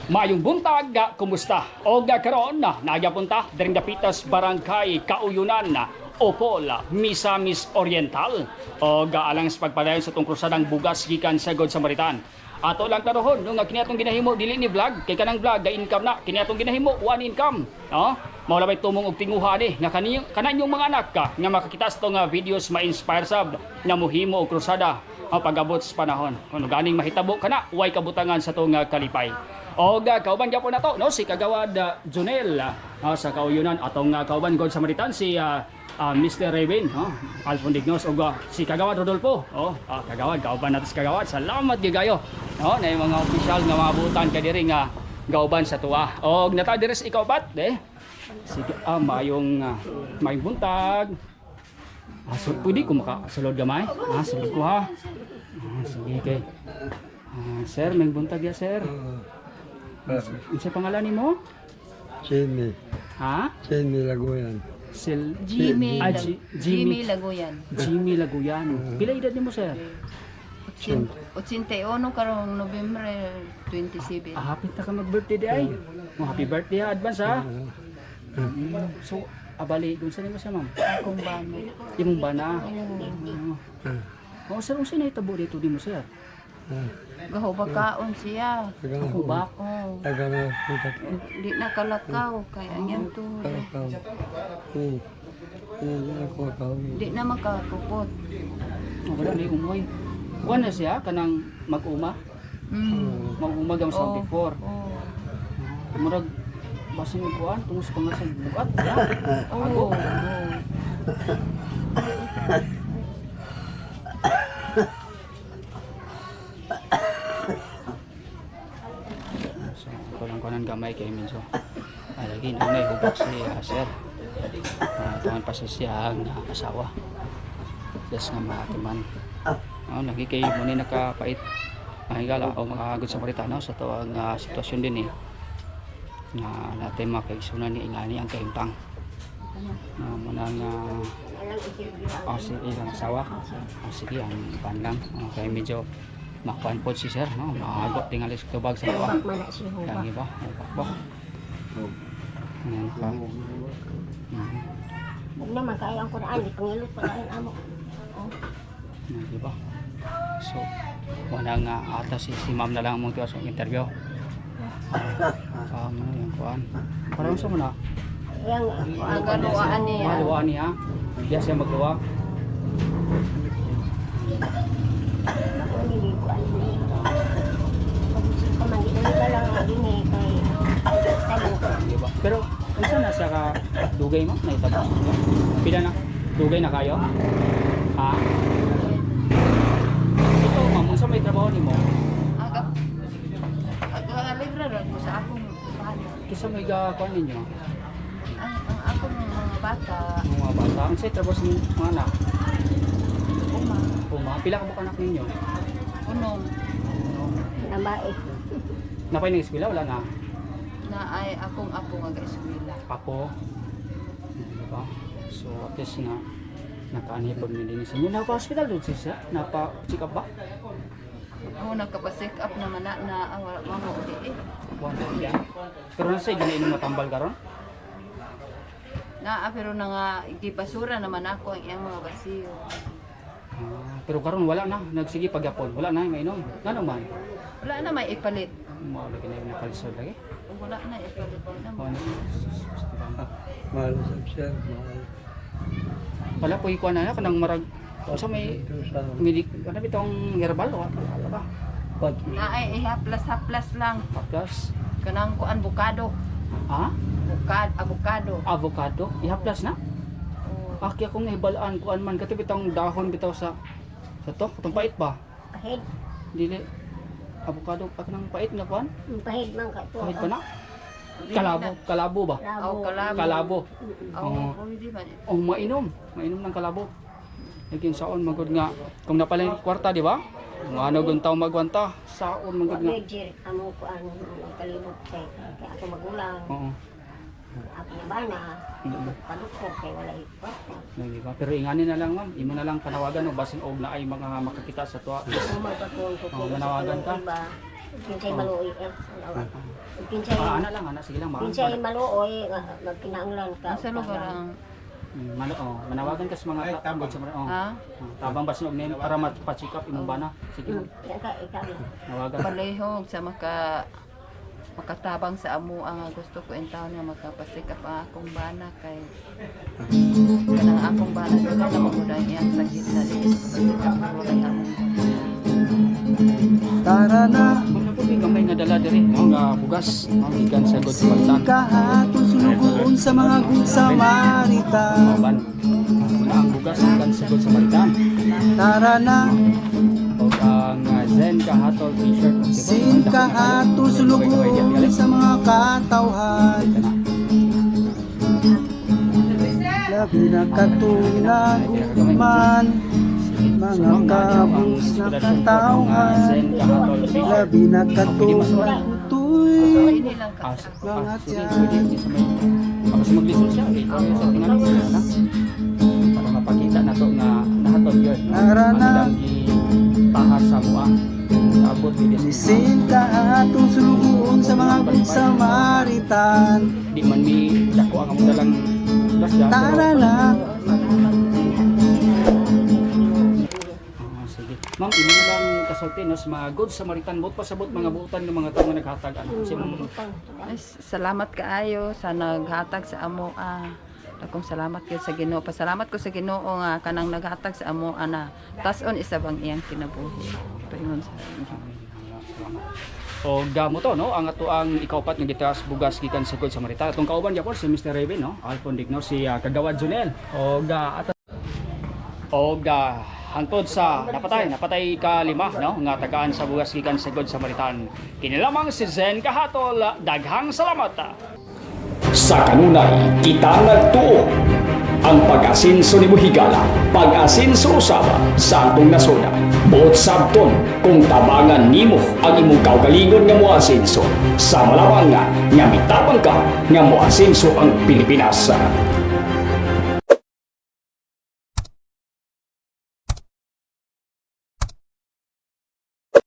Mayong buntag, kumusta? O karon na nagyapunta diring dapitas barangay Kauyunan na Opol, Misamis Oriental. O gaalang sa pagpadayon sa tong krusadang bugas gikan sa God Samaritan. Ato lang klarohon nung kiniatong ginahimo dili ni vlog kay kanang vlog ga income na kiniatong ginahimo one income. No? Mao labay tumong og tinguha ni nga kananyong mga anak ka nga makakita sa nga videos ma-inspire sab nga mohimo og krusada ang pag-abot sa panahon. Kuno ganing mahitabo kana way kabutangan sa tong kalipay. O kauban gyapon nato no si Kagawad Junel sa Kauyunan atong kauban God Samaritan si Mr. Raven Alfondignos o si Kagawad Rodolfo Kagawad kauban nato si Kagawad salamat gigayo no na mga opisyal nga maabutan kay diri nga kauban sa tuwa og nata diri sa ikaupat sige mayong buntag so pwede ko makasulod gamay sulod ko ha sige kay sir may buntag ya sir. Unsa pangalan nimo? Jimmy. Ha? Jimmy Laguyan. Jimmy Jimmy Laguyan. Jimmy Laguyan. Pila edad nimo sir? 81 karong November 27. Happy ta ka mag-birthday di ay. Happy birthday advance ha. So abali kung saan nimo siya ma'am? Akong bano. Imong bana. Sir unsa na itabo dito nimo sir? Gahubakaon siya. Hubak. Oh. Tagana. Di na kalakaw kaya yan to. Di na makakupot. Wala na umoy. Kuha na siya kanang mag-uma. Mag-uma gam sa before. Murag basta yung kuhan tungos pangasag bukat ya. Ako. So, kulang kunan gamay kay Minso. Lagi na may hubak si sir. Tuman pa siya ang asawa. Just nga maatiman. Lagi kay muni nakapait. Mahigala o makagod sa Maritano sa tuwang sitwasyon din nga natin makaigsunan ni ingani ang kahimpang. Muna nga si ilang asawa. Sige ang panlang. Kaya medyo makuan po si sir, no? Maagot tingali sa tubag sa tuwa. Yang iba, hubak ba? Ayan ka. Huwag naman kaya ang Quran, di pangilot pa rin amo. Ayan, diba? So, wala nga ata si ma'am na lang mong tiwas ang interview. Yung kuan. Parang sa muna? Yang Ang galuaan niya. Maluwaan niya. Diya siya magluwa. ako nilikuan ni. Pamangkin nila lang ang ini kay tanong ko. Diba? Pero, unsa na siya ka dugay mo? Naitaba? Pila na? Dugay na kayo? Ha? Ito, ma'am, unsa may trabaho ni mo? Libre ron ko sa akong bano. Kisa may gakuan ninyo? Ang akong mga bata. Ang mga bata. Ang say trabaho sa mga anak? Uma. Pila ka ba anak ninyo? Unong. Nabae. Napay na eskwela? Wala na? Na ay akong apo nga eskwela. Apo. Diba? So, at least na nakaanipag na din sa inyo. Napa-hospital doon siya? Napa-check up ba? Ako nagkapasik up naman na mga uli Wala yan. Pero nasa ganain mo matambal ka ron? pero na nga gipasura naman ako ang iyang mga basiyo. Pero karon wala na. Nagsige pagyapon. Wala na mainom. Ngano man? Wala na may ipalit. Mao lagi na yung nakalisod lagi. Wala na ipalit din naman. Mahal sa siya. Mahal. Wala po ikuan na kanang marag sa may Ito sa milik ano bitong herbal wala ba? pat. Na ay ihaplas-haplas lang. Pakas. Kanang kuan bukado. Ha? Avocado. Avocado. Ihaplas na? Oh. Aki akong nahibalaan kuan man kati bitong dahon bitaw sa to. Katong pait ba? Pahid. Dili avocado pa kanang pait nga kuan? Pahid man ka to. Kahit ba na? Kalabo ba? Oh, kalabo. Kalabo. Oh, hindi ba? Oh, mainom ng kalabo. Naging saon magud nga kung napalay kwarta di ba? Ano gun taw magwanta saon magud nga. Major amo ko ano kalibot kay ako magulang. Oo. Ako na bana. Padukor kay wala ikot. Di ba? Pero inganin na lang ma'am, imo na lang panawagan no basin og na ay mga makakita sa tuwa. Ako magpatuon ko. Manawagan ka? Diba? Pinsay maluoy. Pinsay Ana lang, ana sige lang ma. pinsay maluoy magkinahanglan ka. Sa lugar ang Manawagan ka sa mga tabang sa mga ha? tabang basnog name para ma-check up imong bana. Sige. Yan ka ikaw. Nawagan. Palihog sa makatabang sa amo ang gusto ko intawon nga makapasikap ang akong bana kay kanang akong bana dito na maguday iyang sakit na liit pasikap ko kay among Tara na, Kung gamay nga dala diri nga bugas, ang gikan sa God Samaritan. kahatos lubuon sa mga Good Samaritan. Maban. Muna ang bugas gikan sa God Samaritan. Tara na, O ang Zen kahatol t-shirt. sin kahatos lubuon sa mga katawhan. Labi na katunaguman, mga kabus na katawhan. Zen kahatol t-shirt. Labi na katunagutoy, nilang mga tiyan. Tapos mag-listen siya. Ikaw yung sa tingalan siya na. Para mapakita na to nga nahatol yun. Tara na. Ang tahas sa mua. Abot bilis. Sin kahatos lubuon sa mga Good Samaritan. Di man mi dako ang dalang dasya. Tara na, Sige. Ma'am, ini na lang kasulti no, sa mga Good Samaritan. Bot pasabot mga buutan ng mga tao nga naghatag. Ano? Kasi Ay, salamat kaayo sa naghatag sa amo akong salamat kayo sa Ginoo. Pasalamat ko sa Ginoo nga kanang naghatag sa amo na tas-on isa bang iyang kinabuhi. Paingon sa inyo. o gamo to no, ang ato ang ikaupat nga gitaas bugas gikan sa Good Samaritan. Atong kauban gyapon si Mr. Raven no, Alfon Digno si Kagawad Junel. Hangtod sa napatay ka-5 no nga tagaan sa bugas gikan sa Good Samaritan. Kini lamang si Zen Kahatol, daghang salamat. Sa kanunay, kita nagtuo ang pag-asinso ni Buhigala, pag-asinso usaba sa atong nasona. Buot sabton kung tabangan nimo ang imong kaugalingon nga moasinso sa malawang nga mitapang ka nga moasinso ang Pilipinas.